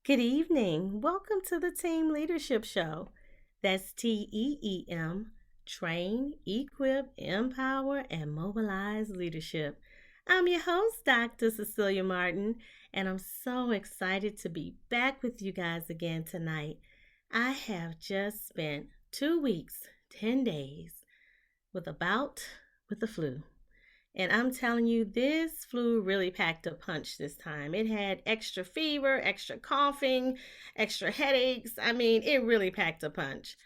Good evening. Welcome to the Team Leadership Show. That's TEEM Train, Equip, Empower, and Mobilize Leadership. I'm your host, Dr. Cecilia Martin, and I'm so excited to be back with you guys again tonight. I have just spent 2 weeks, 10 days with a bout with the flu. And I'm telling you, this flu really packed a punch this time. It had extra fever, extra coughing, extra headaches. I mean, it really packed a punch.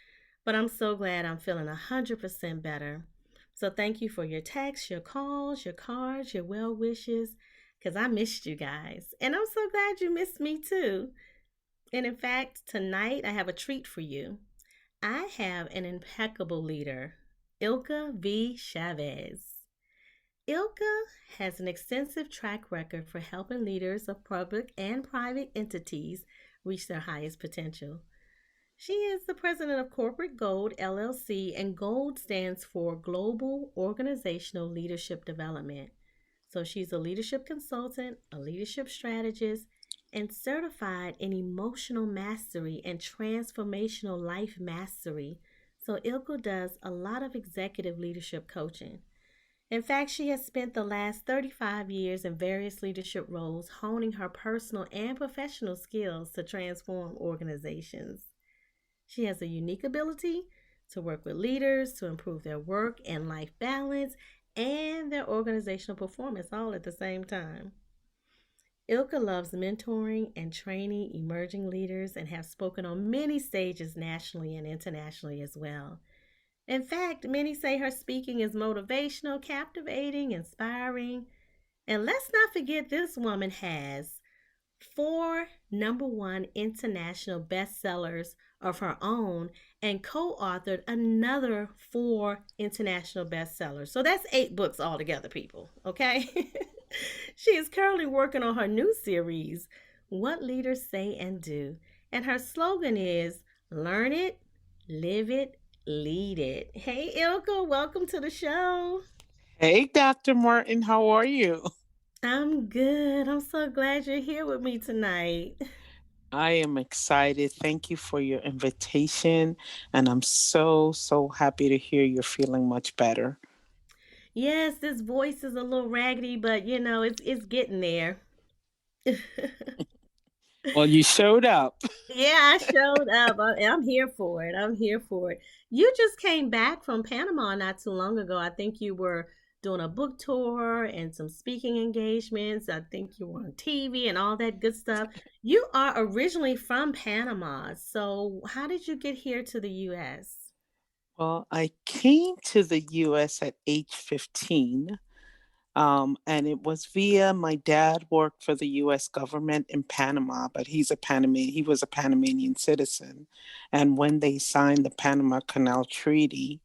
But I'm so glad I'm feeling 100% better. So thank you for your texts, your calls, your cards, your well wishes, because I missed you guys. And I'm so glad you missed me too. And in fact, tonight I have a treat for you. I have an impeccable leader, Ilka V. Chavez. Ilka has an extensive track record for helping leaders of public and private entities reach their highest potential. She is the president of Corporate Gold LLC, and Gold stands for Global Organizational Leadership Development. So she's a leadership consultant, a leadership strategist, and certified in emotional mastery and transformational life mastery. So Ilka does a lot of executive leadership coaching. In fact, she has spent the last 35 years in various leadership roles, honing her personal and professional skills to transform organizations. She has a unique ability to work with leaders to improve their work and life balance and their organizational performance all at the same time. Ilka loves mentoring and training emerging leaders and has spoken on many stages nationally and internationally as well. In fact, many say her speaking is motivational, captivating, inspiring. And let's not forget this woman has four number one international bestsellers of her own and co authored another four international bestsellers. So that's 8 books altogether, people, okay? She is currently working on her new series, What Leaders Say and Do. And her slogan is Learn It, Live It, Lead It. Hey, Ilka, welcome to the show. Hey, Dr. Martin, how are you? I'm good. I'm so glad you're here with me tonight. I am excited. Thank you for your invitation. And I'm so happy to hear you're feeling much better. Yes, this voice is a little raggedy, but it's getting there. Yeah, Well, you showed up. I showed up. I'm here for it. I'm here for it. You just came back from Panama not too long ago. I think you were doing a book tour and some speaking engagements. I think you were on TV and all that good stuff. You are originally from Panama. So, how did you get here to the US? Well, I came to the US at age 15. And it was via my dad worked for the U.S. government in Panama, but he was a Panamanian citizen. And when they signed the Panama Canal Treaty,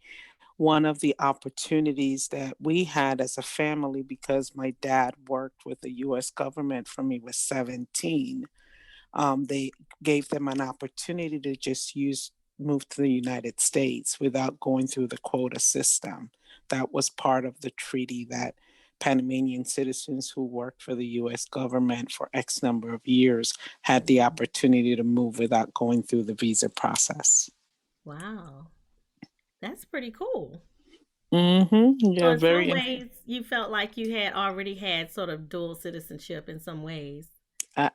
one of the opportunities that we had as a family, because my dad worked with the U.S. government from he was 17, they gave them an opportunity to just move to the United States without going through the quota system. That was part of the treaty that Panamanian citizens who worked for the US government for X number of years had the Mhm. opportunity to move without going through the visa process. Wow, that's pretty cool. So, Yeah, in some very ways, you felt like you had already had sort of dual citizenship in some ways.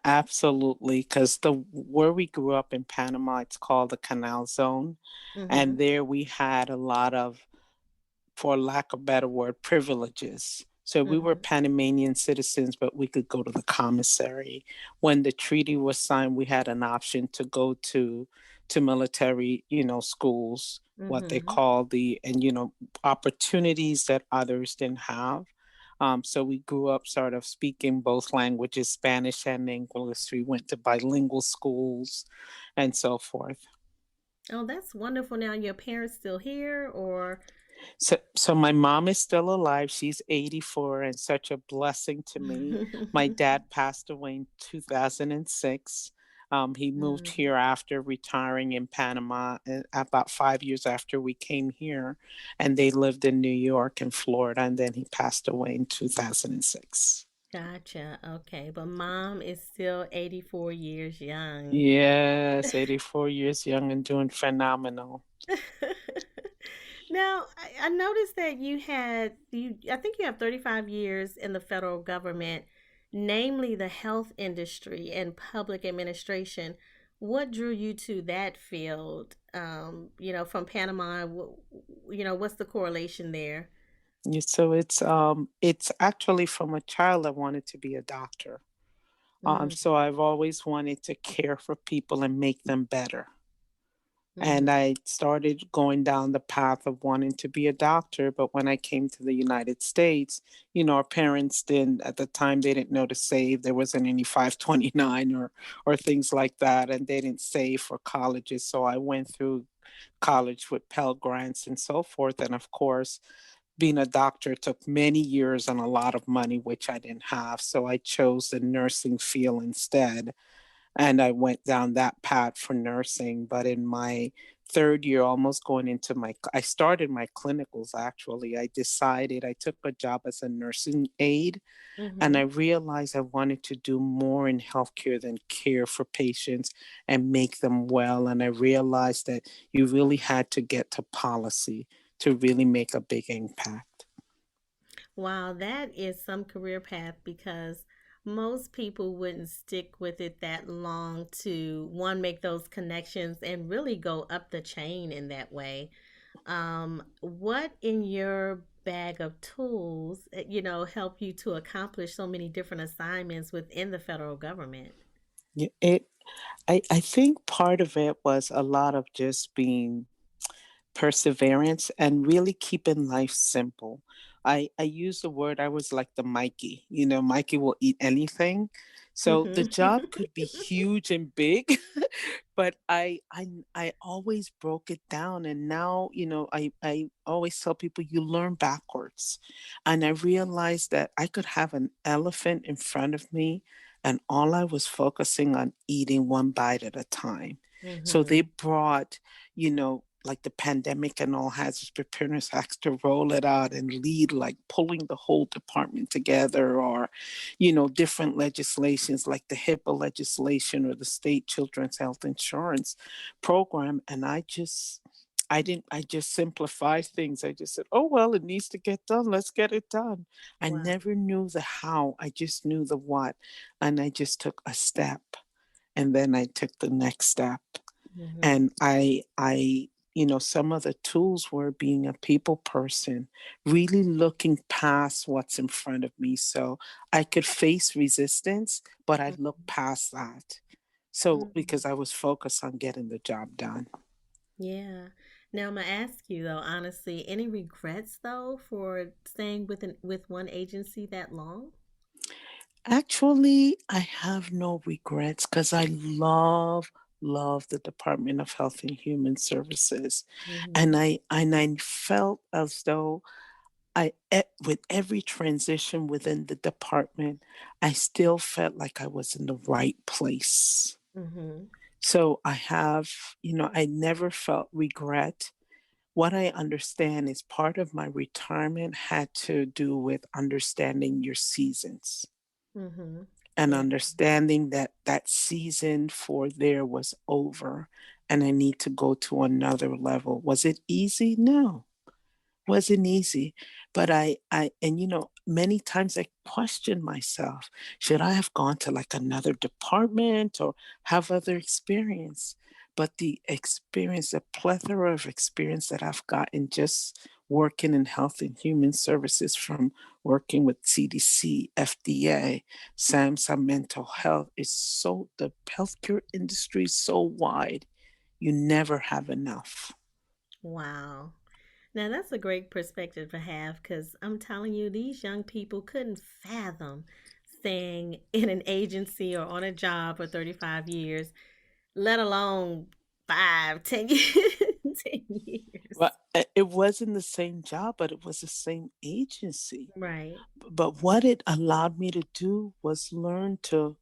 absolutely. Because the where we grew up in Panama, it's called the Canal Zone, Mm-hmm. and there we had a lot of, for lack of a better word, privileges. So we were Mm-hmm. Panamanian citizens, but we could go to the commissary. When the treaty was signed, we had an option to go to military, schools, what they Mm-hmm. call and opportunities that others didn't have. So we grew up sort of speaking both languages, Spanish and English. We went to bilingual schools and so forth. Oh, that's wonderful. Now, your parents still here, or? So my mom is still alive. She's 84 and such a blessing to me. My dad passed away in 2006. He moved Mm. here after retiring in Panama about 5 years after we came here, and they lived in New York and Florida, and then he passed away in 2006. Gotcha. Okay. But mom is still 84 years young. Yes, 84 years young and doing phenomenal. Now, I noticed that I think you have 35 years in the federal government, namely the health industry and public administration. What drew you to that field? From Panama, what's the correlation there? Yeah, so it's actually from a child I wanted to be a doctor. Mm, So I've always wanted to care for people and make them better. And mm-hmm, I started going down the path of wanting to be a doctor. But when I came to the United States, our parents didn't, at the time, they didn't know to save. There wasn't any 529 or things like that. And they didn't save for colleges. So I went through college with Pell Grants and so forth. And of course, being a doctor took many years and a lot of money, which I didn't have. So I chose the nursing field instead, and I went down that path for nursing. But in my third year, almost going into I started my clinicals actually. I took a job as a nursing aide, and I mm-hmm. realized I wanted to do more in healthcare than care for patients and make them well. And I realized that you really had to get to policy to really make a big impact. Wow, that is some career path because most people wouldn't stick with it that long to one make those connections and really go up the chain in that way. What in your bag of tools, help you to accomplish so many different assignments within the federal government? Yeah, I think part of it was a lot of just being perseverance and really keeping life simple. I use the word, I was like the Mikey. Mikey will eat anything. So the Mhm. job could be huge and big, but I always broke it down. And now, I always tell people you learn backwards. And I realized that I could have an elephant in front of me, and all I was focusing on eating one bite at a time. So they Mhm. brought, like the pandemic and all, hazards preparedness acts to roll it out and lead, like pulling the whole department together, or different legislations like the HIPAA legislation or the state children's health insurance program. And I just simplified things. I just said, oh well, it needs to get done, let's get it done. I Wow. never knew the how, I just knew the what. And I just took a step, and then I took the next step. Mhm. And some of the tools were being a people person, really looking past what's in front of me. So I could face resistance, but I looked Mhm. past that. So Mhm. because I was focused on getting the job done. Yeah. Now I'm gonna ask you though, honestly, any regrets though for staying with one agency that long? Actually, I have no regrets because I love the Department of Health and Human Services. And Mhm. I felt as though with every transition within the department, I still felt like I was in the right place. Mhm. So I never felt regret. What I understand is part of my retirement had to do with understanding your seasons Mhm. and Yeah. understanding that that season for there was over, and I need to go to another level. Was it easy? No, wasn't easy. But and many times I questioned myself, should I have gone to like another department or have other experience? But the experience, the plethora of experience that I've gotten just working in health and human services, from working with CDC, FDA, SAMHSA mental health, is so, the healthcare industry is so wide, you never have enough. Wow. Now that's a great perspective to have because I'm telling you, these young people couldn't fathom staying in an agency or on a job for 35 years, let alone 5, 10 years. 10 Well, years. it wasn't the same job, but it was the same agency. Right. But what it allowed me to do was learn to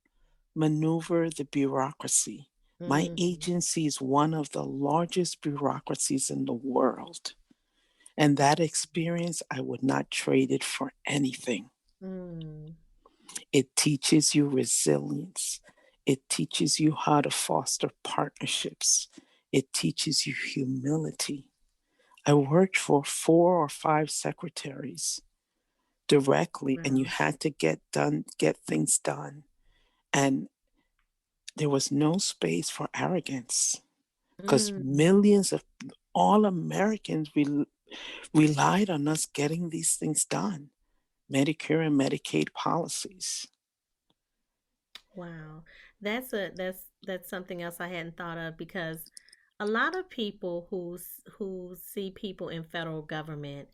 maneuver the bureaucracy. My Mm-hmm. agency is one of the largest bureaucracies in the world. And that experience, I would not trade it for anything. Mm. It teaches you resilience. It teaches you how to foster partnerships. It teaches you humility. I worked for 4 or 5 secretaries directly, and you Wow. had to get things done. And there was no space for arrogance because Mm. millions of all Americans relied on us getting these things done. Medicare and Medicaid policies. Wow. That's something else I hadn't thought of because a lot of people who see people in federal government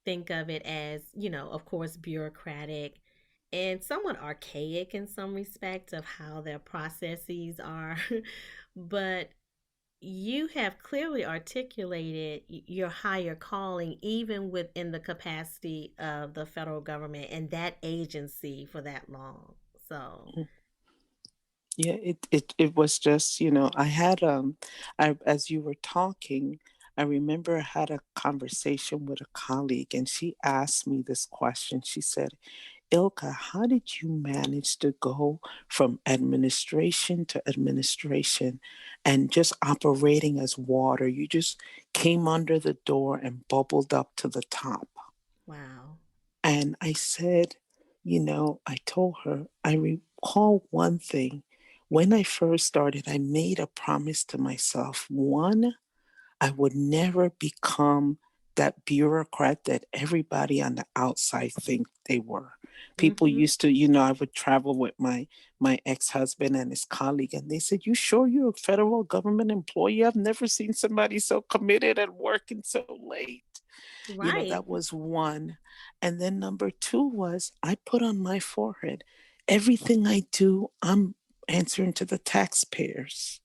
think of it as, of course, bureaucratic and somewhat archaic in some respects of how their processes are. But you have clearly articulated your higher calling, even within the capacity of the federal government and that agency for that long. So, Yeah, it was just, I had I as you were talking, I remember I had a conversation with a colleague and she asked me this question. She said, Ilka, how did you manage to go from administration to administration and just operating as water? You just came under the door and bubbled up to the top. wow. And I said, I told her, I recall one thing. When I first started, I made a promise to myself. One, I would never become that bureaucrat that everybody on the outside think they were. People Mhm. used to, I would travel with my ex-husband and his colleague, and they said, "You sure you're a federal government employee? I've never seen somebody so committed and working so late." Right. That was one. And then number two was I put on my forehead, everything I do, I'm answering to the taxpayers.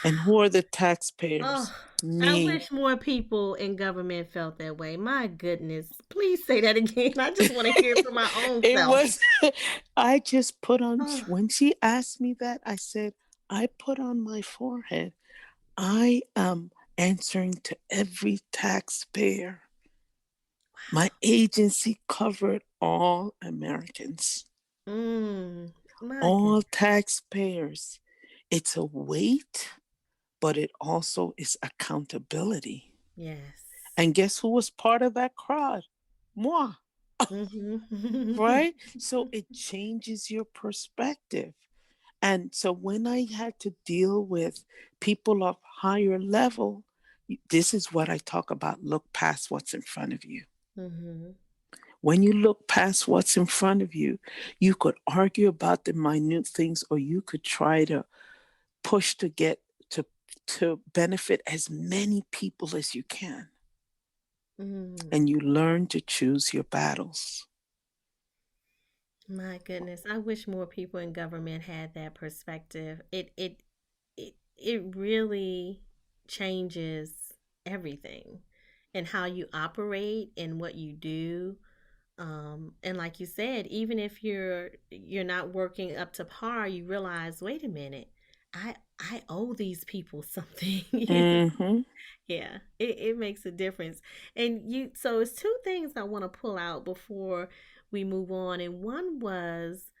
And who Wow. are the taxpayers? Oh, I Me. wish more people in government felt that way. My goodness. Please say that again. I just want to hear it from my own It self. was, I just put on, Oh, when she asked me that, I said, I put on my forehead, I am answering to every taxpayer. My wow. agency covered all Americans, My all goodness. taxpayers. It's a weight, but it also is accountability. Yes. And guess who was part of that crowd? Moi. Mhm. Right? So it changes your perspective. And so when I had to deal with people of higher level, this is what I talk about, look past what's in front of you. Mhm. When you look past what's in front of you, you could argue about the minute things or you could try to push to get to benefit as many people as you can. Mm. And you learn to choose your battles. My goodness. I wish more people in government had that perspective. It really changes everything and how you operate and what you do. And like you said, even if you're not working up to par, you realize, wait a minute, I owe these people something. Mm-hmm. Yeah, it makes a difference. And so it's two things I want to pull out before we move on. And one was,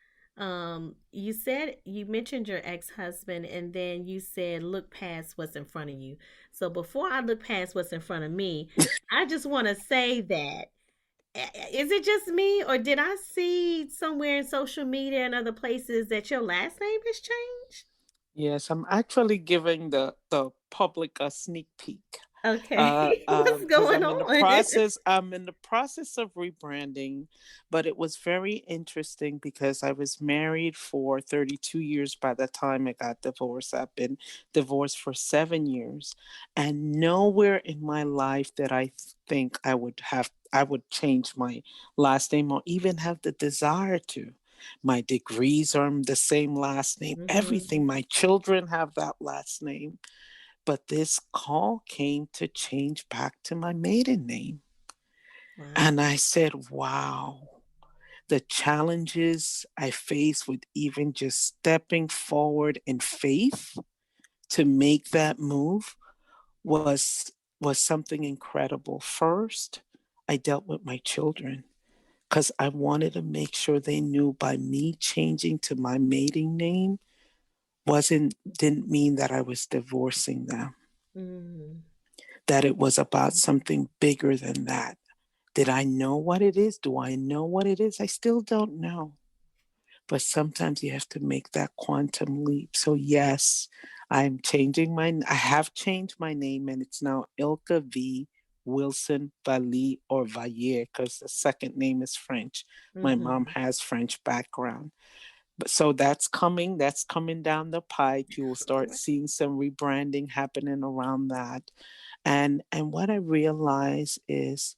you said you mentioned your ex-husband, and then you said look past what's in front of you. So before I look past what's in front of me, I just want to say that is it just me, or did I see somewhere in social media and other places that your last name has changed? Yes, I'm actually giving the public a sneak peek. Okay, what's Because going I'm in the on? process. I'm in the process of rebranding, but it was very interesting because I was married for 32 years by the time I got divorced. I've been divorced for 7 years, and nowhere in my life that I think I would change my last name or even have the desire to. My degrees are the same last name. Hmm. Everything. My children have that last name. But this call came to change back to my maiden name. Wow. And I said, wow, the challenges I faced with even just stepping forward in faith to make that move was something incredible. First, I dealt with my children. because I wanted to make sure they knew by me changing to my maiden name didn't mean that I was divorcing them, Mm. that it was about something bigger than that. Did I know what it is? Do I know what it is? I still don't know. But sometimes you have to make that quantum leap. So yes, I have changed my name, and it's now Ilka V. Wilson Valli or Valle, because the second name is French. My mom Mm-hmm. has French background. But so that's coming down the pike. You will start Right. seeing some rebranding happening around that. And what I realize is,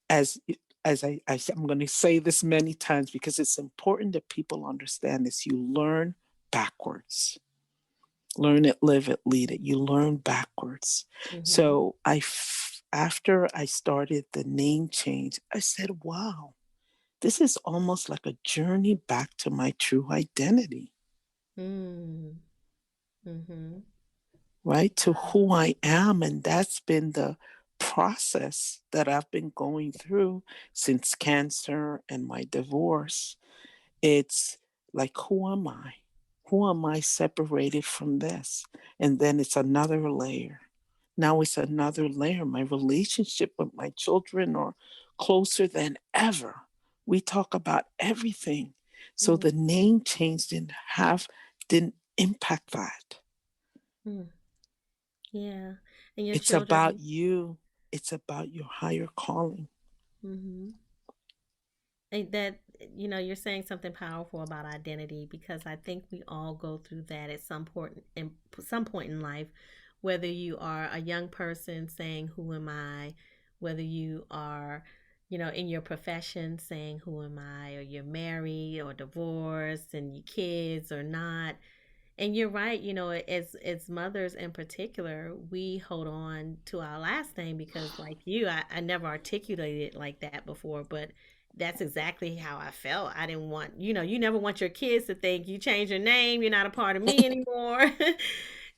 as I'm going to say this many times because it's important that people understand this. You learn backwards. Learn it, live it, lead it. You learn backwards. Mm-hmm. So after I started the name change, I said, "Wow, this is almost like a journey back to my true identity, Mm. Mm-hmm. right? To who I am." And that's been the process that I've been going through since cancer and my divorce. It's like, who am I? Who am I separated from this? And then it's another layer. Now it's another layer. My relationship with my children are closer than ever. We talk about everything. So the Mm. name change didn't impact that. Mm. Yeah. And your It's about children. you. It's about your higher calling. Mm-hmm. And that, you're saying something powerful about identity, because I think we all go through that at some point in life, whether you are a young person saying, who am I? Whether you are, in your profession saying, who am I? Or you're married or divorced and your kids or not. And you're right, as mothers in particular, we hold on to our last name because, like you, I never articulated it like that before, but that's exactly how I felt. I didn't want, you never want your kids to think you change your name, you're not a part of me anymore.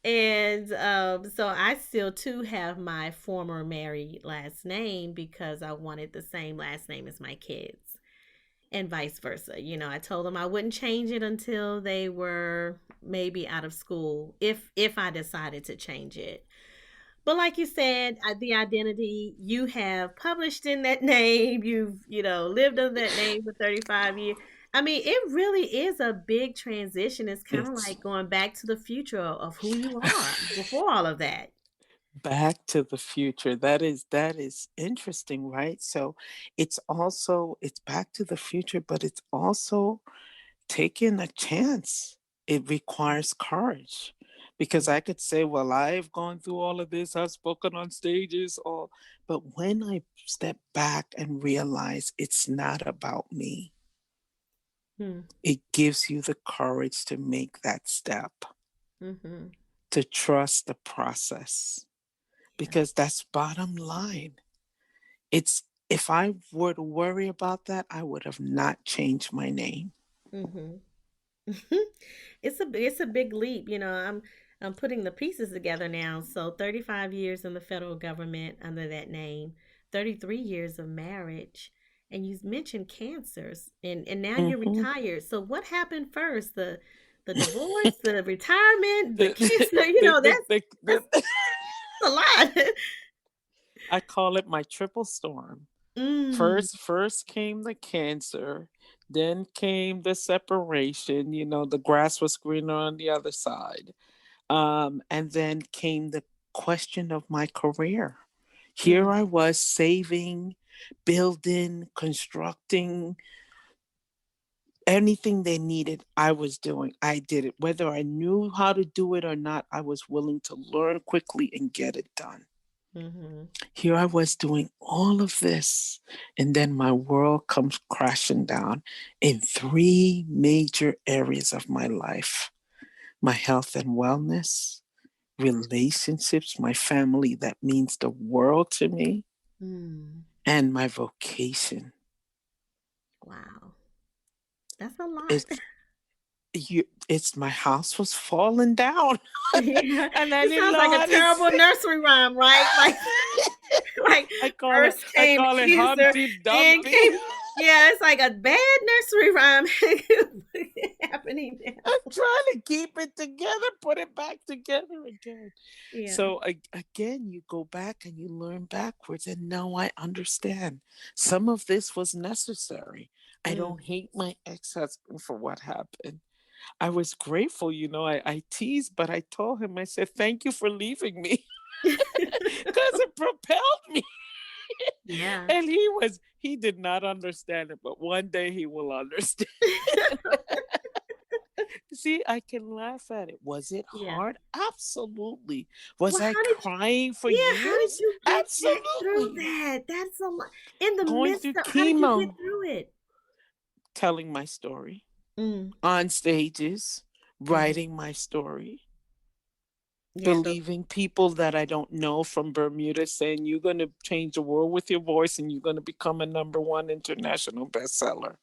And so I still too have my former married last name because I wanted the same last name as my kids, and vice versa. I told them I wouldn't change it until they were maybe out of school, if I decided to change it. But like you said, the identity you have published in that name, you've lived under that name for 35 years. I mean, it really is a big transition. It's kind of It's like going back to the future of who you are before all of that. Back to the Future. That is interesting, right? So it's Back to the Future, but it's also taking a chance. It requires courage. Because I could say, well, I've gone through all of this, I've spoken on stages, all, but when I step back and realize it's not about me, Hmm. it gives you the courage to make that step, Mm-hmm. to trust the process, Yeah. because that's bottom line. It's If I were to worry about that, I would have not changed my name. Mm-hmm. It's a big leap. I'm putting the pieces together now. So 35 years in the federal government under that name, 33 years of marriage, and you mentioned cancers, and now you're Mm-hmm. retired. So what happened first? The divorce, the retirement, the the, cancer. the, the, That's the, that's the, a lot. I call it my triple storm. Mm, First came the cancer, then came the separation. The grass was greener on the other side. And then came the question of my career. Here mm, I was saving, building, constructing, anything they needed, I was doing. I did it. Whether I knew how to do it or not, I was willing to learn quickly and get it done. mm-hmm, Here I was doing all of this, and then my world comes crashing down in three major areas of my life: my health and wellness, relationships, my family that means the world to me, mm. and my vocation. Wow, that's a lot. It's it's my house was falling down, Yeah, and I it didn't sounds know like a how to terrible say. nursery rhyme, right? Like, like I call it first I came call it cancer, Humpty then Dumpty. came. Yeah, it's like a bad nursery rhyme happening I'm now. trying to keep it together, put it back together again. Yeah. So again, you go back and you learn backwards, and now I understand. Some of this was necessary. I Mm. don't hate my ex-husband for what happened. I was grateful, I teased, but I told him, I said, thank you for leaving me because it propelled me. Yeah. And he did not understand it, but one day he will understand. See, I can laugh at it. Was it Yeah. hard? Absolutely. Was Well, I how did you crying for how did years? you get back through Absolutely. that? That's a lot. In the Going midst through of how did you get chemo, through it? telling my story Mm. on stages, Mhm. writing my story, Yeah, the believing people that I don't know from Bermuda saying you're going to change the world with your voice and you're going to become a number one international bestseller.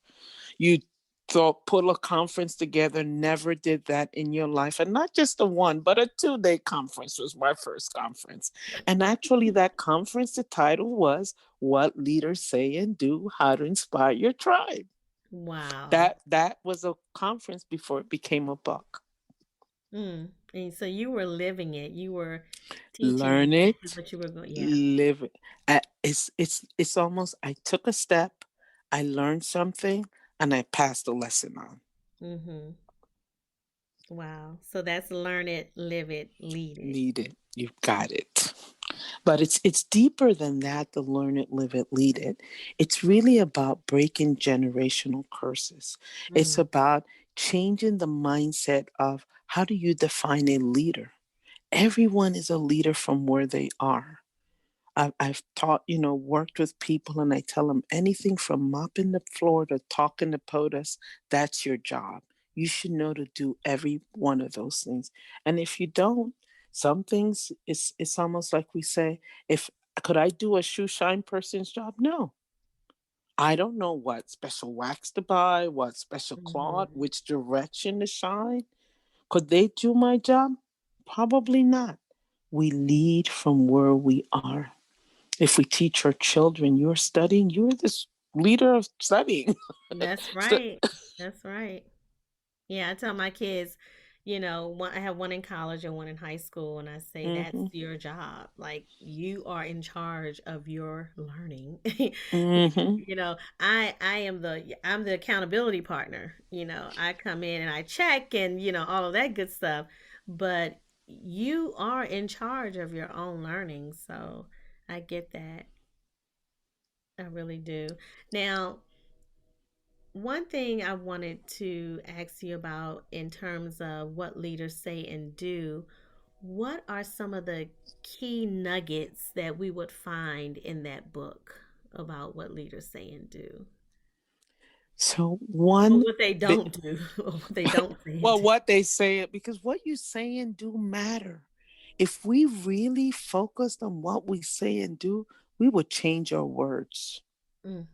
You thought put a conference together, never did that in your life. And not just a one, but a 2 day conference was my first conference. And actually, that conference, the title was What Leaders Say and Do, How to Inspire Your Tribe. wow. That was a conference before it became a book. Mm. And so you were living it. You were teaching Learn exactly it, what you were going. Yeah. live it. It's almost I took a step, I learned something, and I passed the lesson on. Mhm. Wow. So that's learn it, live it, lead it. Need it. You've got it. But it's deeper than that, the learn it, live it, lead it. It's really about breaking generational curses. It's Mm. about changing the mindset of how do you define a leader? Everyone is a leader from where they are. I've taught, worked with people, and I tell them anything from mopping the floor to talking to POTUS, that's your job. You should know to do every one of those things. And if you don't, some things, it's almost like we say, if could I do a shoe shine person's job? No. I don't know what special wax to buy, what special cloth, Mhm. which direction to shine. Could they do my job? Probably not. We lead from where we are. If we teach our children, you're studying, you're this leader of studying. That's So, right. That's right. Yeah, I tell my kids, I have one in college and one in high school, and I say that's mm-hmm, your job. Like you are in charge of your learning. mm-hmm. I'm the accountability partner. I come in and I check and all of that good stuff, but you are in charge of your own learning. So I get that. I really do. Now, one thing I wanted to ask you about in terms of what leaders say and do, what are some of the key nuggets that we would find in that book about what leaders say and do? So Or one, what they the, don't do, or what they don't say and well, do. what they say, because what you say and do matter. If we really focused on what we say and do, we would change our words. Mm,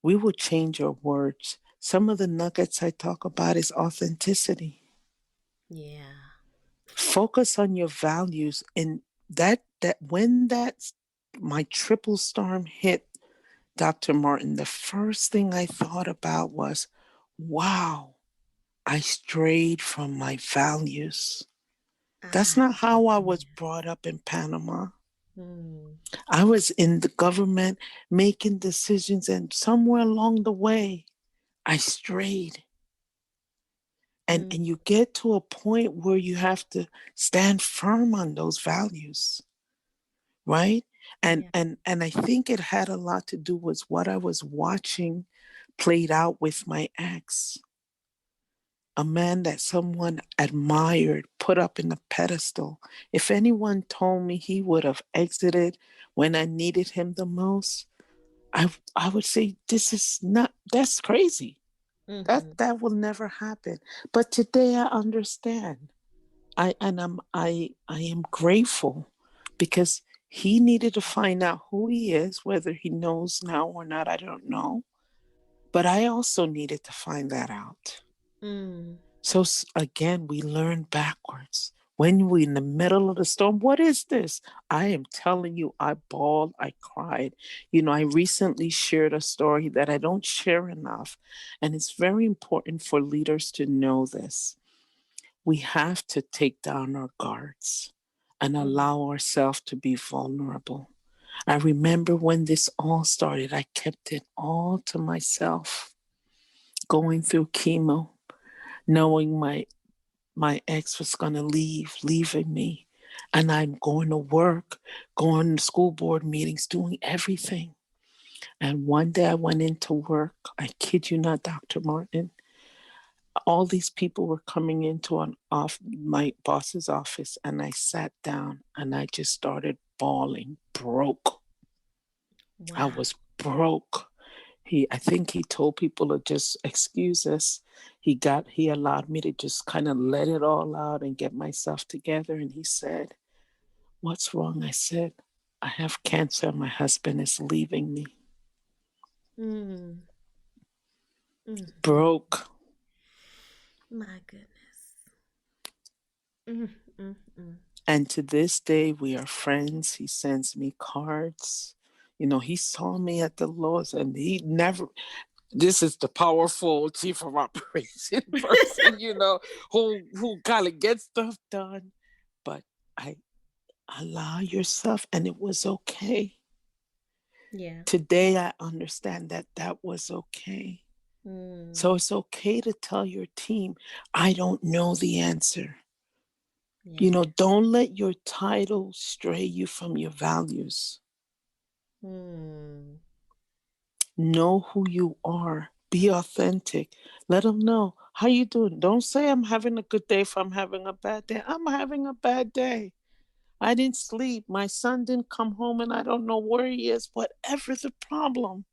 We would change our words. Some of the nuggets I talk about is authenticity. yeah. Focus on your values, and that when that my triple storm hit, Dr. Martin, the first thing I thought about was, wow, I strayed from my values. That's Ah, not how I was yeah. brought up in Panama. Mm, I was in the government making decisions, and somewhere along the way, I strayed. mm, And you get to a point where you have to stand firm on those values, right? and yeah. and and I think it had a lot to do with what I was watching played out with my ex, a man that someone admired, put up in a pedestal. If anyone told me he would have exited when I needed him the most, I would say this is not, that's crazy. Mm-hmm. That will never happen. But today I understand. I am grateful because he needed to find out who he is, whether he knows now or not, I don't know. But I also needed to find that out. Mm, So again, we learn backwards. When we're in the middle of the storm, what is this? I am telling you, I bawled, I cried. I recently shared a story that I don't share enough, and it's very important for leaders to know this. We have to take down our guards and Mm. allow ourselves to be vulnerable. I remember when this all started, I kept it all to myself, going through chemo, knowing my ex was going to leaving me. And I'm going to work, going to school board meetings, doing everything. And one day I went into work. I kid you not, Dr. Martin. All these people were coming into my boss's office, and I sat down and I just started bawling, broke. I Wow. was broke. I think he told people to just excuse us. He allowed me to just kind of let it all out and get myself together. And he said, "What's wrong?" I said, "I have cancer. My husband is leaving me." Mm. Mm-hmm. Broke. My goodness. Mm, mm, mm. And to this day, we are friends. He sends me cards. He saw me at the lowest, and he never, this is the powerful chief of operation person, who kind of gets stuff done. But I allow yourself, and it was okay. Yeah. Today, I understand that that was okay. So Mm. it's okay to tell your team, I don't know the answer. Yeah. Don't let your title stray you from your values. Mm. Know who you are. Be authentic. Let them know how you doing. Don't say I'm having a good day if I'm having a bad day. I'm having a bad day. I didn't sleep. My son didn't come home and I don't know where he is. Whatever the problem,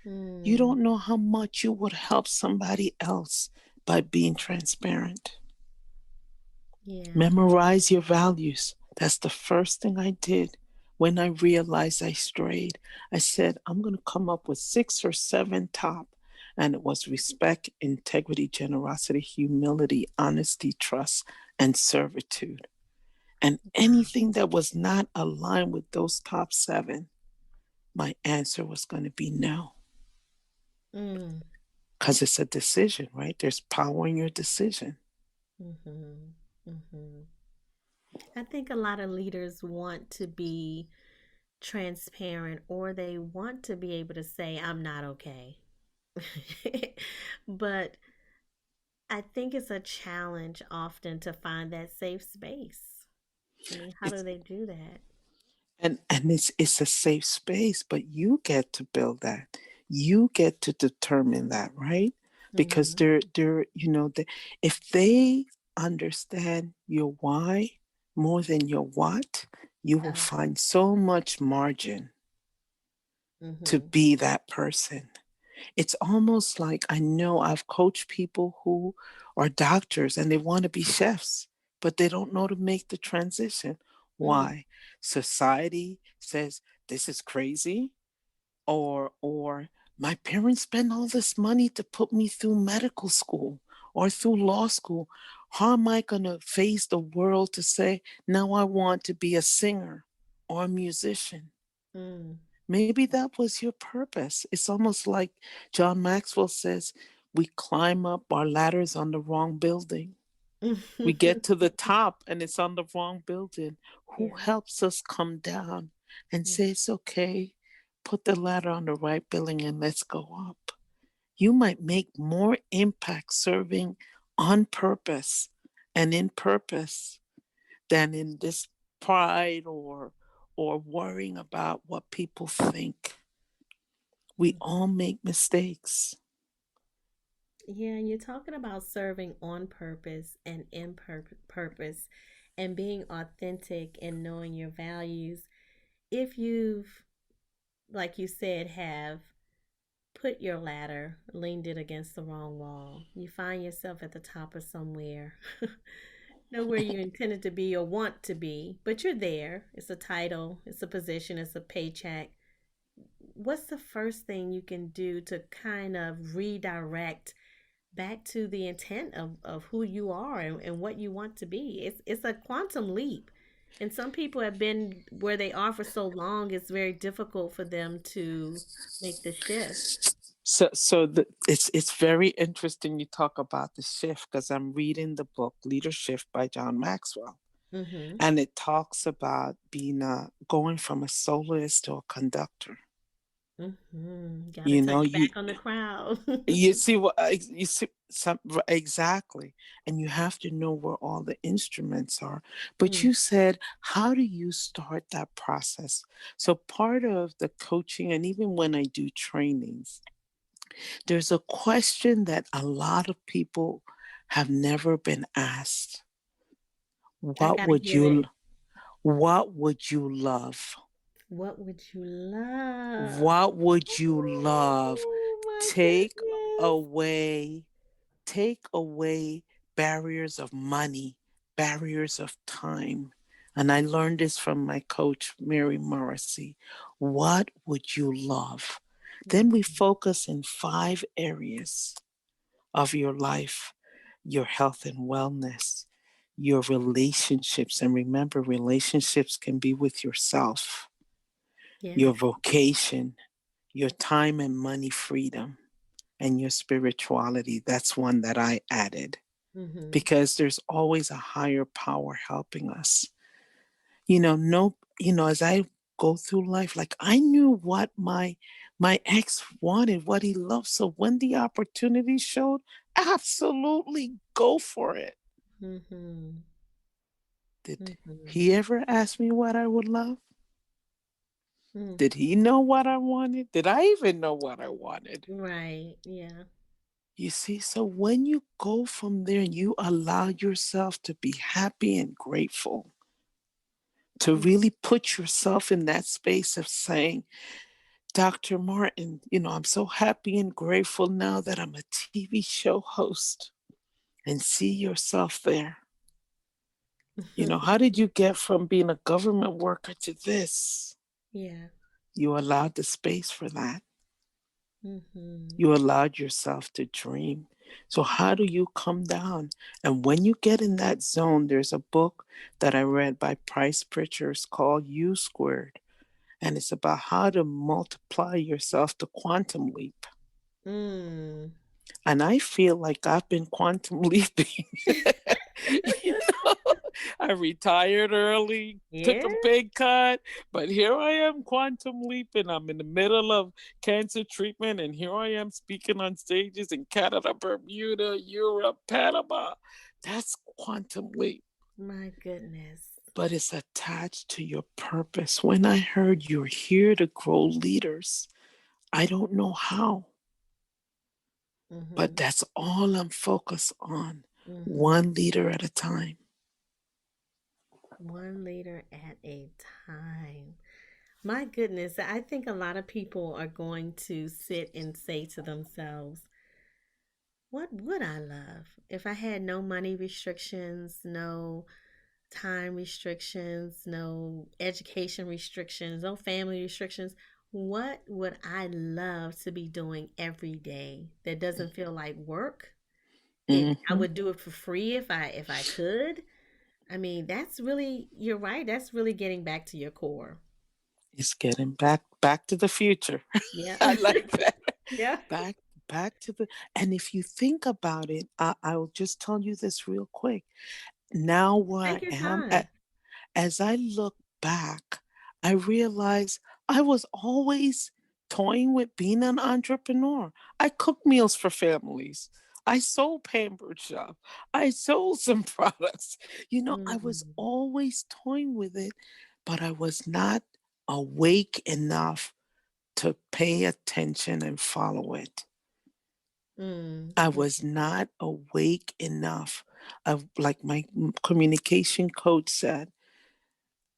you Mm. don't know how much you would help somebody else by being transparent. Yeah. Memorize your values. That's the first thing I did when I realized I strayed. I said, I'm going to come up with 6 or 7 top. And it was respect, integrity, generosity, humility, honesty, trust, and servitude. And Wow. anything that was not aligned with those top 7, my answer was going to be no. Mm. Because it's a decision, right? There's power in your decision. Mm-hmm. Mm-hmm. I think a lot of leaders want to be transparent or they want to be able to say, I'm not okay. But I think it's a challenge often to find that safe space. I mean, how do It's they do that? and it's a safe space, but you get to build that. You get to determine that, right? Because Mm-hmm. if they understand your why more than your what, you will Uh, find so much margin to mm-hmm. be that person. It's almost like, I know I've coached people who are doctors and they want to be chefs, but they don't know to make the transition. Mm. Why? Society says this is crazy, or my parents spend all this money to put me through medical school or through law school. How am I going to face the world to say, now I want to be a singer or a musician? Mm. Maybe that was your purpose. It's almost like John Maxwell says, we climb up our ladders on the wrong building. We get to the top and it's on the wrong building. Who Yeah. helps us come down and Mm. say, it's okay, put the ladder on the right building and let's go up? You might make more impact serving on purpose and in purpose than in this pride or worrying about what people think. We Mm. all make mistakes. Yeah, and you're talking about serving on purpose and in purpose and being authentic and knowing your values. If you've, like you said, have put your ladder, leaned it against the wrong wall, you find yourself at the top of somewhere, nowhere you intended to be or want to be, but you're there. It's a title, it's a position, it's a paycheck. What's the first thing you can do to kind of redirect back to the intent of who you are and what you want to be. It's a quantum leap. And some people have been where they are for so long, it's very difficult for them to make the shift. It's very interesting you talk about the shift because I'm reading the book Leadership by John Maxwell, Mm-hmm. and it talks about being going from a soloist to a conductor. Mm-hmm. Gotta You turn know, your back on the crowd. you see what you see some exactly, and you have to know where all the instruments are. But Mm. you said, how do you start that process? So part of the coaching, and even when I do trainings, there's a question that a lot of people have never been asked. I What gotta would hear it. you what would you love? What would you love? What would you love? Oh my Take goodness. away take away barriers of money, barriers of time. And I learned this from my coach, Mary Morrissey. What would you love? Then we Mhm. focus in 5 areas of your life: your health and wellness, your relationships. And remember, relationships can be with yourself, Yeah. your vocation, your time and money freedom, and your spirituality. That's one that I added Mm-hmm. because there's always a higher power helping us. You know, no, as I go through life, like I knew what my ex wanted, what he loved. So when the opportunity showed, absolutely go for it. Mm-hmm. Did Mm-hmm. he ever ask me what I would love? Mm. Did he know what I wanted? Did I even know what I wanted? Right. Yeah. You see, so when you go from there and you allow yourself to be happy and grateful, to Mm. really put yourself in that space of saying, Dr. Martin, I'm so happy and grateful now that I'm a TV show host, and see yourself there. How did you get from being a government worker to this? Yeah. You allowed the space for that. Mm-hmm. You allowed yourself to dream. So, how do you come down? And when you get in that zone, there's a book that I read by Price Pritchard called U Squared, and it's about how to multiply yourself to quantum leap. Mm. And I feel like I've been quantum leaping. you know, I retired early, took Yeah. a big cut, but here I am quantum leaping. I'm in the middle of cancer treatment, and here I am speaking on stages in Canada, Bermuda, Europe, Panama. That's quantum leap. My goodness. But it's attached to your purpose. When I heard you're here to grow leaders, I don't know how, but Mm-hmm. that's all I'm focused on, Mm-hmm. one leader at a time. One leader at a time. My goodness, I think a lot of people are going to sit and say to themselves, what would I love if I had no money restrictions, no time restrictions, no education restrictions, no family restrictions? What would I love to be doing every day that doesn't feel like work? I Mm-hmm. would do it for free if I could. I mean, that's really, you're right. That's really getting back to your core. It's getting back to the future. Yeah. I like that. Yeah. Back back to the and if you think about it, I'll just tell you this real quick. Now where Take I your am time. as I look back, I realize I was always toying with being an entrepreneur. I cooked meals for families. I sold pampered shop. I sold some products. I was Mm, always toying with it, but I was not awake enough to pay attention and follow it. mm, I mm, was not awake enough. Like my communication coach said,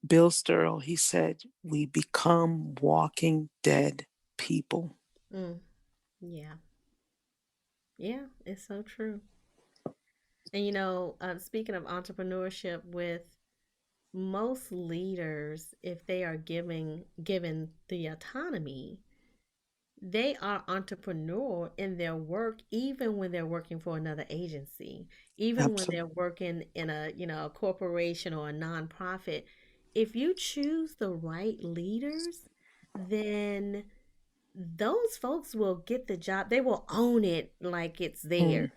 Bill Sturl, he said, we become walking dead people. mm. Yeah. Yeah. It's so true. And speaking of entrepreneurship, with most leaders, if they are given the autonomy, they are entrepreneur in their work, even when they're working for another agency, even when they're Absolutely. working in a, a corporation or a nonprofit. If you choose the right leaders, then those folks will get the job. They will own it like it's theirs. Mm.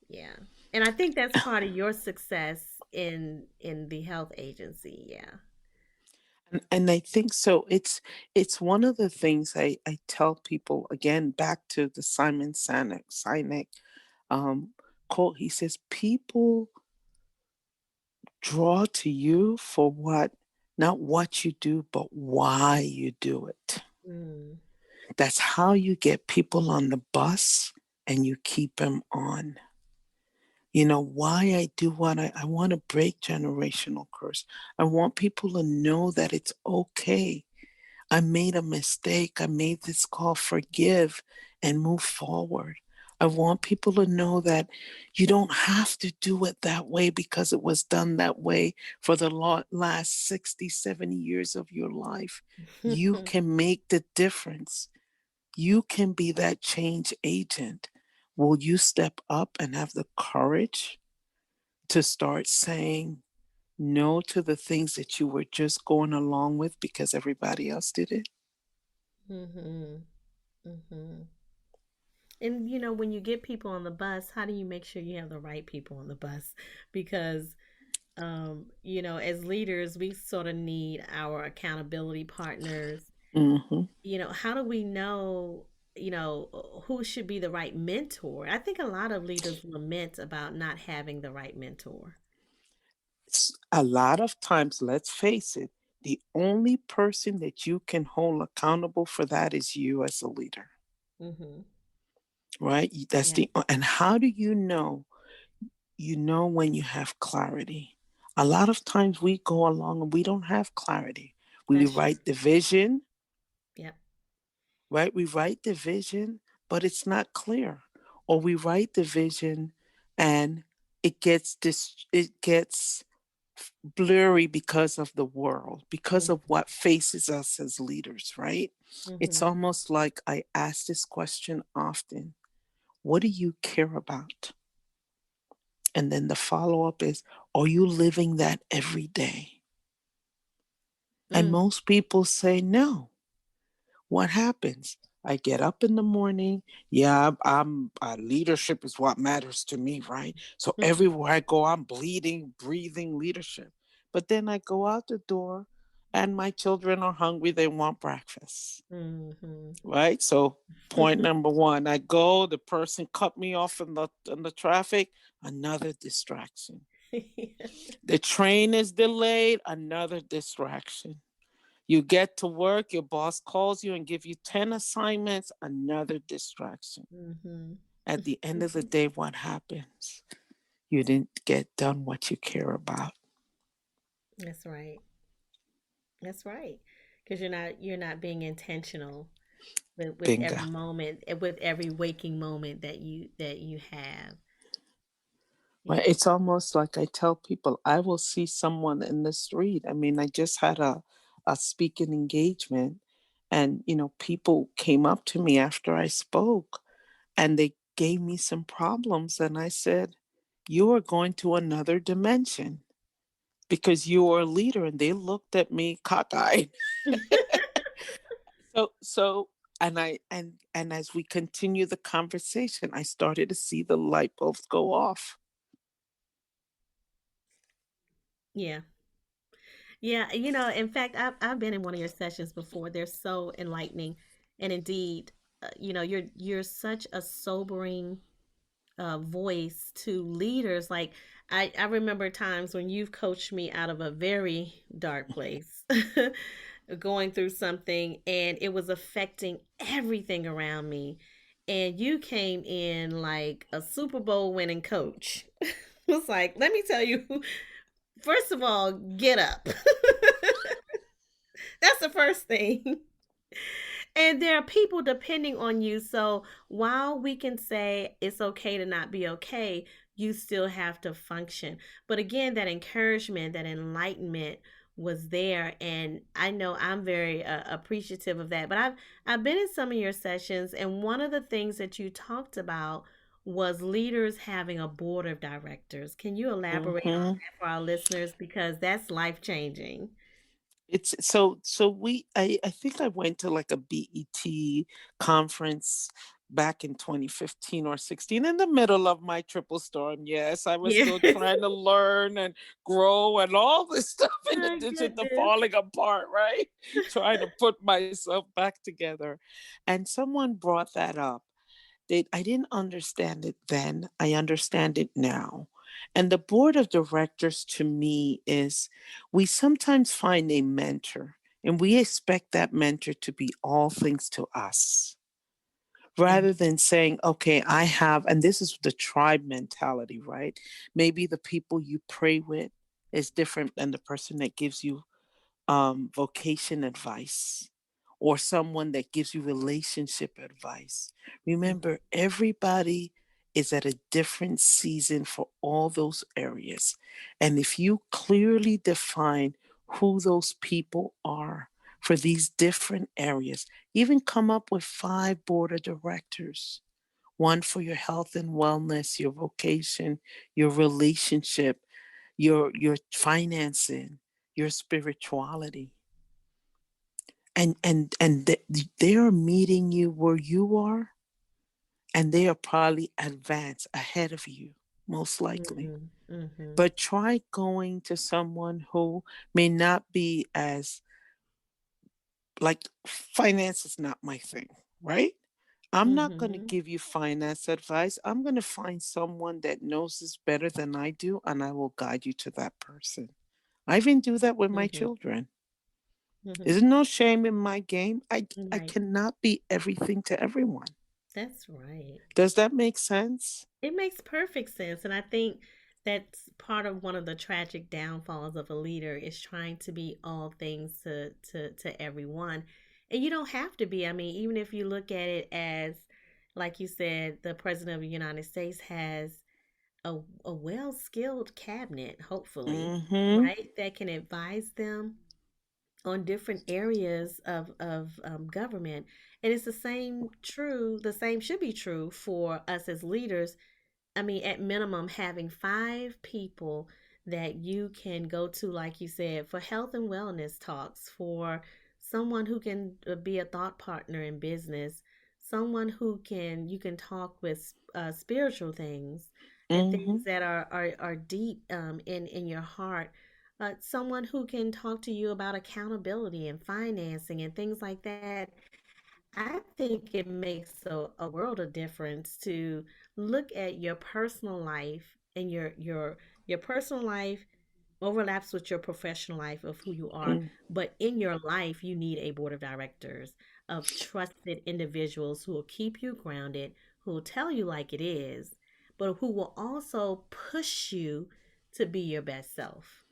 Yeah. And I think that's part of your success in the health agency. Yeah. And I think so. It's one of the things I tell people again back to the Sinek um, quote. He says people draw to you for what, not what you do, but why you do it. Mm, That's how you get people on the bus and you keep them on. You know, why I do what I want to break generational curse. I want people to know that it's okay. I made a mistake. I made this call, forgive and move forward. I want people to know that you don't have to do it that way because it was done that way for the last 60, 70 years of your life. You can make the difference. You can be that change agent. Will you step up and have the courage to start saying no to the things that you were just going along with because everybody else did it? mhm. Mhm. And when you get people on the bus, how do you make sure you have the right people on the bus? Because as leaders, we sort of need our accountability partners. Mm-hmm. How do we know, who should be the right mentor? I think a lot of leaders lament about not having the right mentor. A lot of times, let's face it, the only person that you can hold accountable for that is you as a leader, Mm-hmm. right? That's Yeah, the, and how do you know? You know when you have clarity. A lot of times we go along and we don't have clarity. We that's true. write the vision, Yep. right? We write the vision, but it's not clear. Or we write the vision and it gets blurry because of the world, because of Mm-hmm. what faces us as leaders, right? It's Mm-hmm. almost like I ask this question often. What do you care about? And then the follow up is, are you living that every day? And Mm, most people say no. What happens? I get up in the morning. Yeah, I'm leadership is what matters to me, right? So everywhere I go, I'm bleeding, breathing leadership. But then I go out the door and my children are hungry. They want breakfast, mm-hmm. right? So point number one, I go, the person cut me off in the traffic, another distraction. The train is delayed, another distraction. You get to work, your boss calls you and give you 10 assignments, another distraction. Mm-hmm. At the end of the day, what happens? You didn't get done what you care about. That's right. That's right. Because you're not being intentional with Bingo. every moment, with every waking moment that you have. Right? Yeah. It's almost like I tell people, I will see someone in the street. I mean, I just had a speaking engagement, and people came up to me after I spoke and they gave me some problems. And I said, you are going to another dimension because you are a leader. And they looked at me cockeyed. So and as we continue the conversation, I started to see the light bulbs go off. Yeah. Yeah, in fact, I've been in one of your sessions before. They're so enlightening, and indeed, you're such a sobering voice to leaders. Like I remember times when you've coached me out of a very dark place, going through something, and it was affecting everything around me. And you came in like a Super Bowl winning coach. It was like, let me tell you, first of all, get up. That's the first thing. And there are people depending on you. So while we can say it's okay to not be okay, you still have to function. But again, that encouragement, that enlightenment was there, and I know I'm very appreciative of that. But I've been in some of your sessions, and one of the things that you talked about was leaders having a board of directors. Can you elaborate on Hmm. that for our listeners, because that's life changing? It's I think I went to like a BET conference back in 2015 or 16 in the middle of my triple storm. Yes, I was Yes. still trying to learn and grow and all this stuff in My addition to goodness. falling apart, right? Trying to put myself back together. And someone brought that up. I didn't understand it then. I understand it now. And the board of directors to me is, we sometimes find a mentor and we expect that mentor to be all things to us Mm, rather than saying, okay, I have, and this is the tribe mentality, right? Maybe the people you pray with is different than the person that gives you vocation advice or someone that gives you relationship advice. mm, Remember, everybody is at a different season for all those areas. And if you clearly define who those people are for these different areas, even come up with 5 board of directors, one for your health and wellness, your vocation, your relationship, your financing, your spirituality. They are meeting you where you are, and they are probably advanced ahead of you, most likely. mhm, mhm, But try going to someone who may not be as, like, finance is not my thing, right? I'm not going to mhm, give you finance advice. I'm going to find someone that knows this better than I do, and I will guide you to that person. I even do that with my mhm, children. mhm. There's no shame in my game. I Right. cannot be everything to everyone. That's right. Does that make sense? It makes perfect sense. And I think that's part of one of the tragic downfalls of a leader is trying to be all things to everyone. And you don't have to be. I mean, even if you look at it as, like you said, the president of the United States has a well skilled cabinet, hopefully, Mm-hmm. right? That can advise them on different areas of government. And it's the same should be true for us as leaders. I mean, at minimum, having 5 people that you can go to, like you said, for health and wellness talks, for someone who can be a thought partner in business, someone who can you can talk with spiritual things and Mm-hmm. things that are deep in your heart. Someone who can talk to you about accountability and financing and things like that. I think it makes a world of difference to look at your personal life, and your personal life overlaps with your professional life of who you are. Mm. But in your life, you need a board of directors of trusted individuals who will keep you grounded, who will tell you like it is, but who will also push you to be your best self.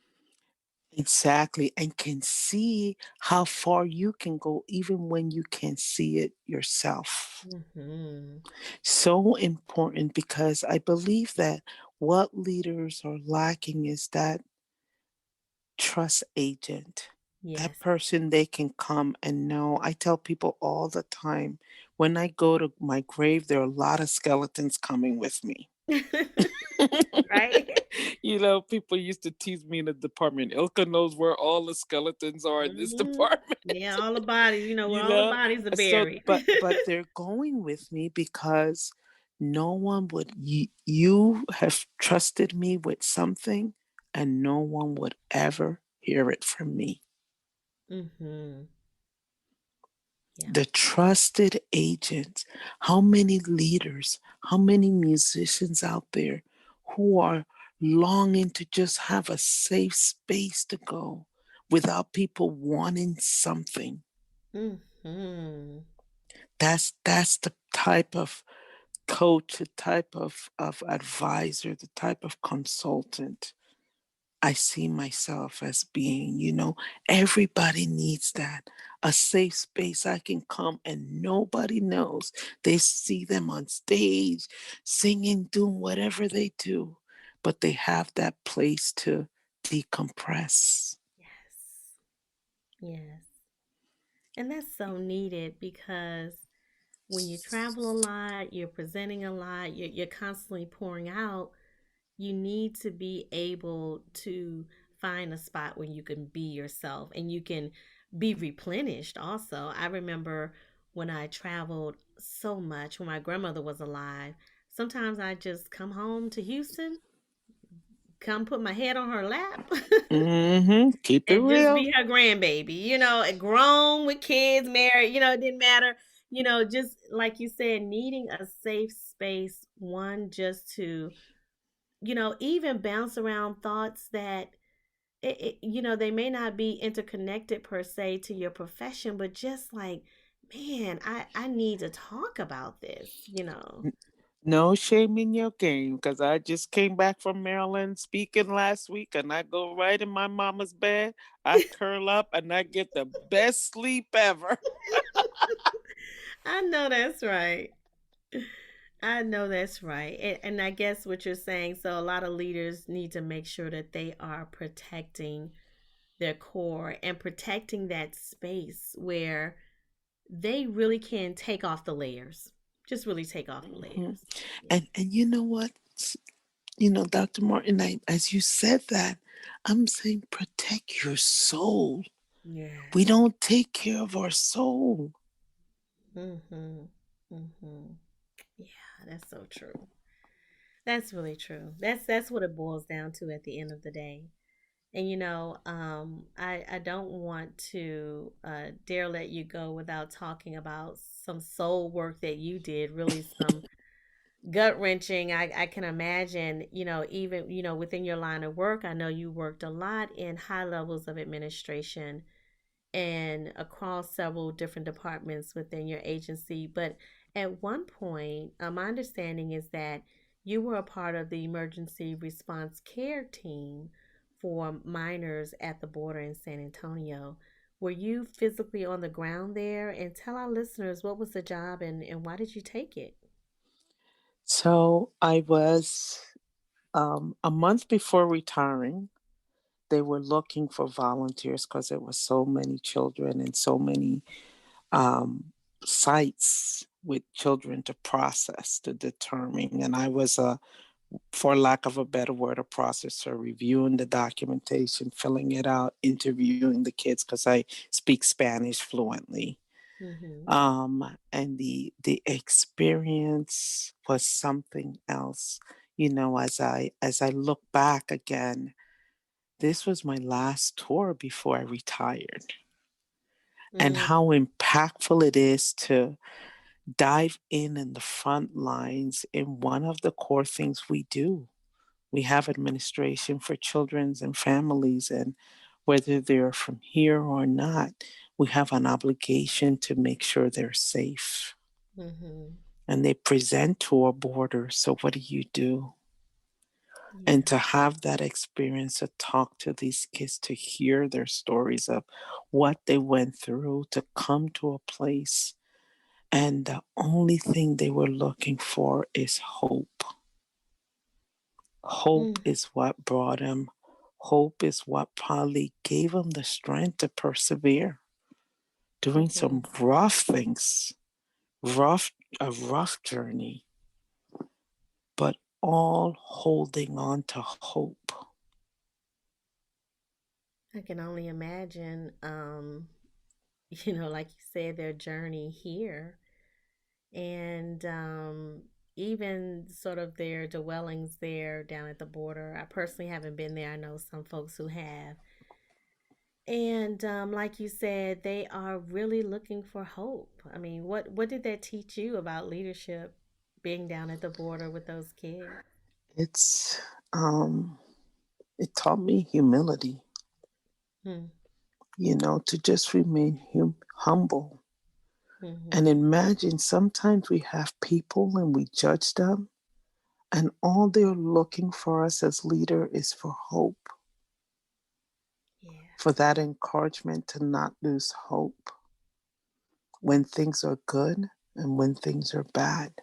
Exactly. And can see how far you can go even when you can't see it yourself. Hmm. So important, because I believe that what leaders are lacking is that trust agent. That Yes. person they can come and know. I tell people all the time, when I go to my grave, there are a lot of skeletons coming with me. Right? People used to tease me in the department. Ilka knows where all the skeletons are in this Hmm. department. Yeah, all the bodies, where you all the know, bodies are so buried. but they're going with me because no one would. You have trusted me with something, and no one would ever hear it from me. Hmm. Yeah. The trusted agent. How many leaders, how many musicians out there who are longing to just have a safe space to go without people wanting something? Hmm. That's the type of coach, the type of advisor, the type of consultant I see myself as being. Everybody needs that. A safe space I can come and nobody knows. They see them on stage, singing, doing whatever they do, but they have that place to decompress. Yes. Yes. And that's so needed because when you travel a lot, you're presenting a lot, you're constantly pouring out, you need to be able to find a spot where you can be yourself and you can be replenished also. I remember when I traveled so much when my grandmother was alive, sometimes I just come home to Houston, come put my head on her lap Keep it and just real. be her grandbaby, grown with kids, married, it didn't matter. Just like you said, needing a safe space, one just to, even bounce around thoughts that they may not be interconnected per se to your profession, but just like, man, I need to talk about this. No shame in your game because I just came back from Maryland speaking last week and I go right in my mama's bed. I curl up and I get the best sleep ever. I know that's right. I know that's right. And I guess what you're saying, so a lot of leaders need to make sure that they are protecting their core and protecting that space where they really can take off the layers. Just really take off the Mhm. layers. Yeah. And you know what? Dr. Martin, as you said that, I'm saying protect your soul. We Yes. don't take care of our soul. Mhm. Mhm. Yeah, that's so true. That's really true. That's what it boils down to at the end of the day. And I don't want to dare let you go without talking about some soul work that you did. Really, some gut wrenching. I can imagine. Even within your line of work, I know you worked a lot in high levels of administration and across several different departments within your agency. But at one point, my understanding is that you were a part of the emergency response care team for minors at the border in San Antonio. Were you physically on the ground there? And tell our listeners what was the job and why did you take it? So I was a month before retiring. They were looking for volunteers because there were so many children and so many um, sites with children to process, to determine. And I was for lack of a better word, a processor, reviewing the documentation, filling it out, interviewing the kids because I speak Spanish fluently. Mm-hmm. And the experience was something else. As I look back again, this was my last tour before I retired. And Mm-hmm. how impactful it is to dive in the front lines in one of the core things we do. We have administration for children's and families, and whether they're from here or not, we have an obligation to make sure they're safe. Mm-hmm. And they present to our border. So, what do you do? And Yeah. to have that experience to talk to these kids, to hear their stories of what they went through, to come to a place. And the only thing they were looking for is hope. Hope Mm. is what brought them. Hope is what probably gave them the strength to persevere, doing Mm-hmm. some rough things, rough a rough journey, but all holding on to hope. I can only imagine, like you said, their journey here and even sort of their dwellings there down at the border. I personally haven't been there. I know some folks who have. And like you said, they are really looking for hope. I mean, what did that teach you about leadership being down at the border with those kids? It's it taught me humility, Hmm. to just remain humble. And Mm-hmm. imagine sometimes we have people and we judge them, and all they're looking for us as leader is for hope, Yeah. for that encouragement to not lose hope when things are good and when things are bad.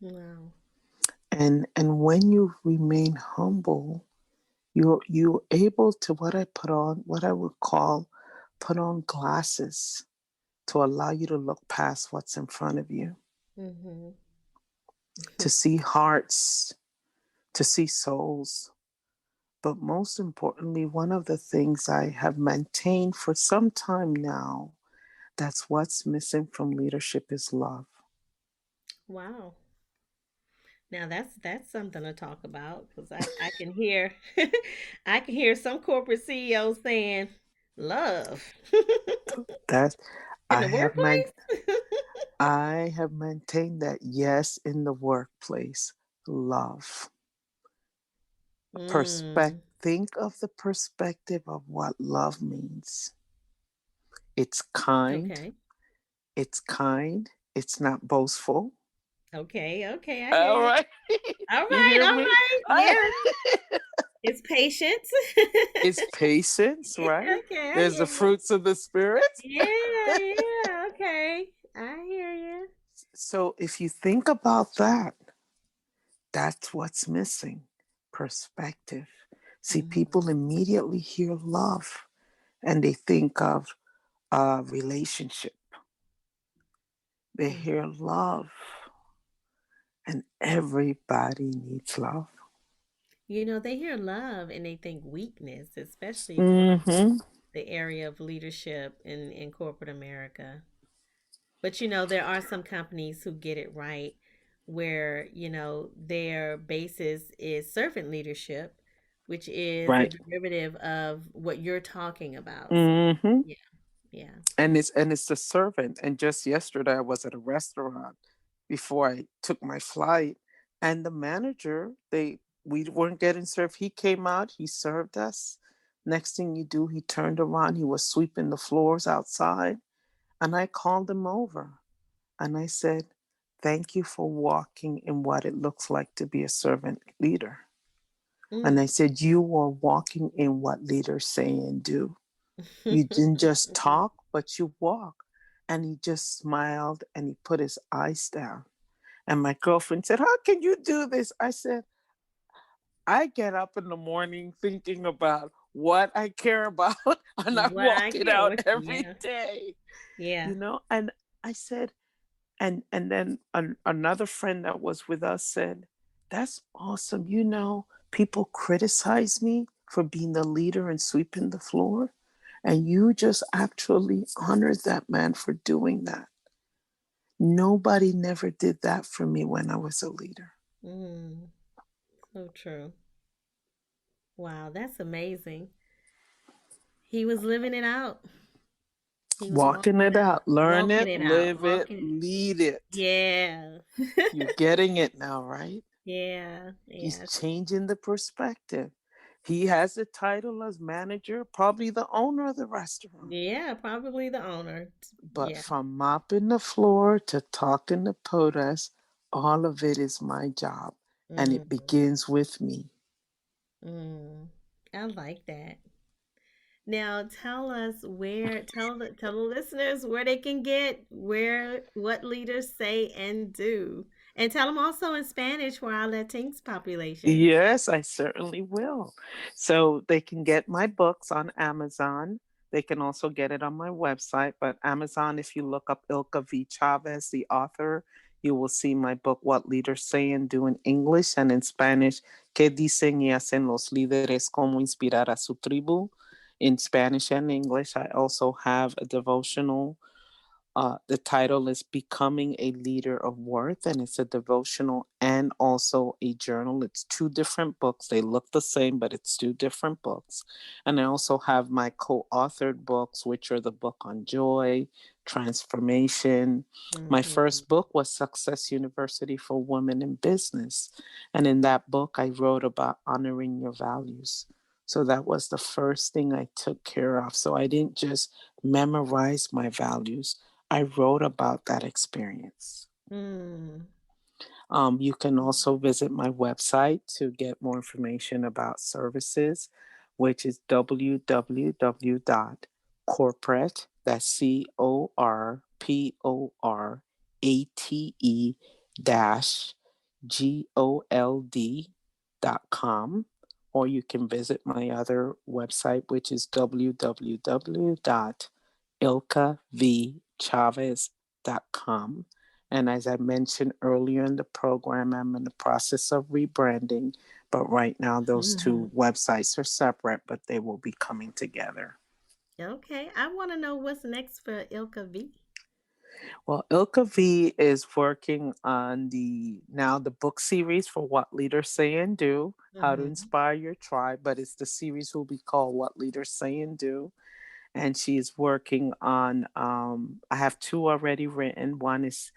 Wow. And when you remain humble, You're able to what I would call put on glasses to allow you to look past what's in front of you, Mm-hmm. to see hearts, to see souls. But most importantly, one of the things I have maintained for some time now, that's what's missing from leadership is love. Wow. Now that's something to talk about because I can hear I can hear some corporate CEOs saying love That in I the have man workplace. I have maintained that yes, in the workplace, love. Mm, Think of the perspective of what love means. It's kind, okay. it's kind, it's not boastful. Okay, okay, I hear All you. right. All You right, hear all me? right. I, Yeah. It's patience. it's patience, right? Okay, I There's hear the you. fruits of the spirit. Yeah, yeah, okay. I hear you. So if you think about that, that's what's missing, perspective. See, people Mm, immediately hear love and they think of a relationship. They mm. hear love, and everybody needs love. They hear love and they think weakness, especially for Mm-hmm. the area of leadership in corporate America. But there are some companies who get it right where, their basis is servant leadership, which is a Right. derivative of what you're talking about. So, Mm-hmm. yeah, yeah. And it's the servant. And just yesterday I was at a restaurant before I took my flight, and the manager, we weren't getting served. He came out, he served us. Next thing you do, he turned around, he was sweeping the floors outside, and I called him over and I said, "Thank you for walking in what it looks like to be a servant leader." And Mm. I said, "You are walking in what leaders say and do. You didn't just talk, but you walk." And he just smiled and he put his eyes down. And my girlfriend said, "How can you do this?" I said, "I get up in the morning thinking about what I care about and I What I walk it care, out what? every Yeah, day." yeah. And I said, and then another friend that was with us said, "That's awesome. People criticize me for being the leader and sweeping the floor. And you just actually honored that man for doing that. Nobody never did that for me when I was a leader." Mm, so true. Wow, that's amazing. He was living it out. He was Walking walking it it out, out, learn walking it, it out, live it, walking it. lead it. Yeah. You're getting it now, right? Yeah, He's yeah. changing the perspective. He has the title as manager, probably the owner of the restaurant. Yeah, probably the owner. But Yeah. from mopping the floor to talking to POTUS, all of it is my job. And it Mm, begins with me. mm. I like that. Now tell us where tell the listeners where they can get where what leaders say and do. And tell them also in Spanish for our Latinx population. Yes, I certainly will. So they can get my books on Amazon. They can also get it on my website. But Amazon, if you look up Ilka V. Chavez, the author, you will see my book, What Leaders Say and Do, in English, and in Spanish, ¿Qué dicen y hacen los líderes? Cómo inspirar a su tribu? In Spanish and English, I also have a devotional. The title is Becoming a Leader of Worth, and it's a devotional and also a journal. It's two different books. They look the same, but it's two different books. And I also have my co authored books, which are the book on joy, transformation. My Mm-hmm. first book was Success University for Women in Business. And in that book, I wrote about honoring your values. So that was the first thing I took care of. So I didn't just memorize my values. I wrote about that experience. Mm. You can also visit my website to get more information about services, which is www.corporate, that's CORPORATE dash GOLD.com, or you can visit my other website, which is www.ilkavchavez.com. And as I mentioned earlier in the program, I'm in the process of rebranding, but right now those two websites are separate, but they will be coming together. Okay, I want to know what's next for Ilka V. Well, Ilka V is working on the book series for What Leaders Say and Do, How to Mm-hmm. Inspire Your Tribe, but it's the series will be called What Leaders Say and Do. And she's working on I have two already written. One is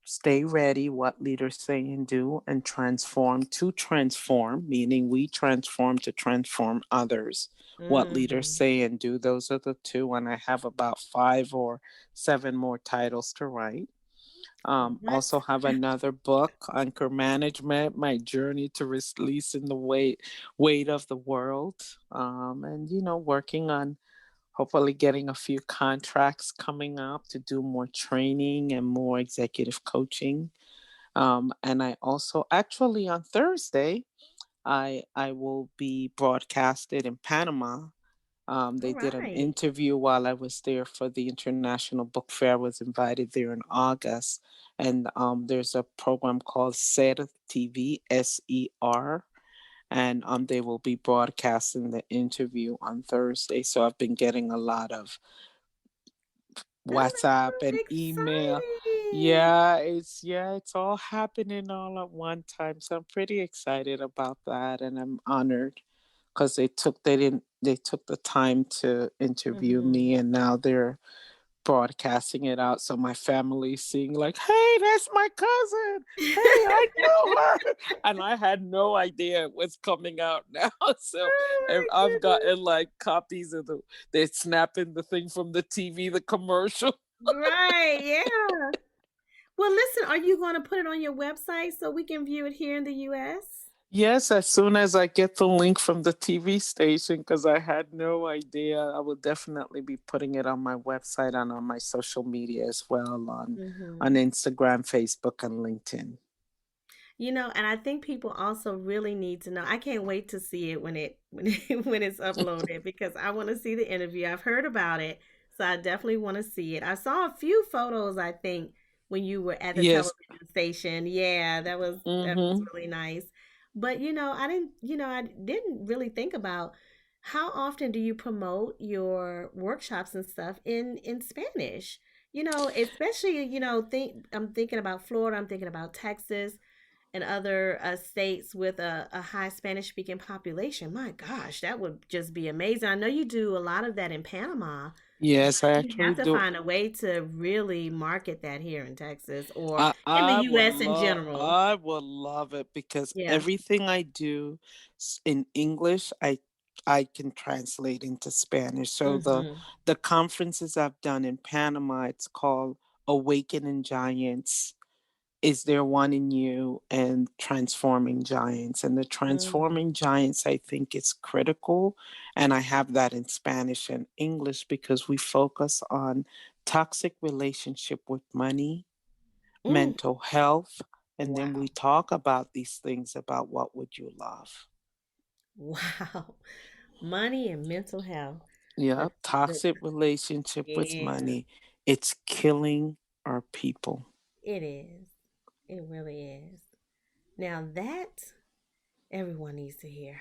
Stay Ready, What Leaders Say and Do, and Transform to Transform, meaning we transform to transform others. What Leaders Mm-hmm. Say and Do. Those are the two, and I have about 5 or 7 more titles to write. What? Also have another book, Anchor Management, My Journey to Releasing the Weight of the World. And, working on hopefully getting a few contracts coming up to do more training and more executive coaching. And I also actually on Thursday, I will be broadcasted in Panama. All They did an right. interview while I was there for the International Book Fair. I was invited there in August, and there's a program called SER TV, SER, and they will be broadcasting the interview on Thursday. So I've been getting a lot of Oh, WhatsApp that's and so email. exciting. Yeah, it's all happening all at one time. So I'm pretty excited about that, and I'm honored because they took the time to interview Mm-hmm. me, and now they're broadcasting it out so my family's seeing like, hey, that's my cousin, hey, I know her. And I had no idea it was coming out now. So Oh my I've goodness. gotten like copies of they're snapping the thing from the TV, the commercial. Right, yeah. Well, listen, are you going to put it on your website so we can view it here in the US? Yes, as soon as I get the link from the TV station, because I had no idea, I will definitely be putting it on my website and on my social media as well on Mm-hmm. Instagram, Facebook, and LinkedIn. And I think people also really need to know. I can't wait to see it when it's uploaded because I want to see the interview. I've heard about it, so I definitely want to see it. I saw a few photos, I think, when you were at the Yes. television station. Yeah, that was Mm-hmm. really nice. But I didn't really think about how often do you promote your workshops and stuff in Spanish? Especially, I'm thinking about Florida, I'm thinking about Texas and other states with a high Spanish speaking population. My gosh, that would just be amazing. I know you do a lot of that in Panama, but Yes, I you actually have to do. find a way to really market that here in Texas or in the I would US in love general. I would love it because Yeah. everything I do in English, I can translate into Spanish. So Mm-hmm. the conferences I've done in Panama, it's called Awakening Giants. Is there one in you, and Transforming Giants? And the Mm. Transforming Giants, I think, is critical. And I have that in Spanish and English because we focus on toxic relationship with money, Mm. mental health, and then Wow. we talk about these things about what would you love. Wow. Money and mental health. Yeah, The, the, toxic relationship with yeah, money. It's killing our people. it is. It really is. Now that everyone needs to hear.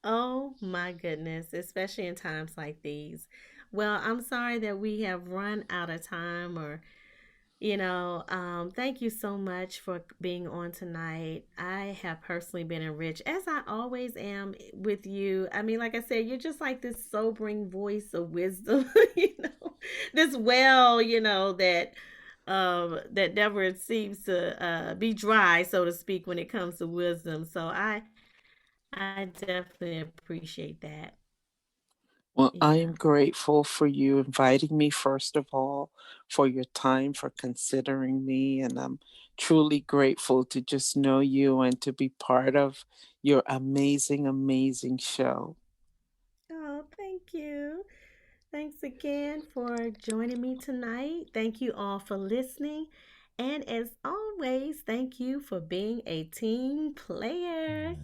Oh my goodness, especially in times like these. Well, I'm sorry that we have run out of time thank you so much for being on tonight. I have personally been enriched, as I always am with you. I mean, like I said, you're just like this sobering voice of wisdom, this well, that never seems to be dry, so to speak, when it comes to wisdom. So I definitely appreciate that. Well, I Yeah. am grateful for you inviting me, first of all, for your time, for considering me. And I'm truly grateful to just know you and to be part of your amazing, amazing show. Oh, thank you. Thanks again for joining me tonight. Thank you all for listening. And as always, thank you for being a team player.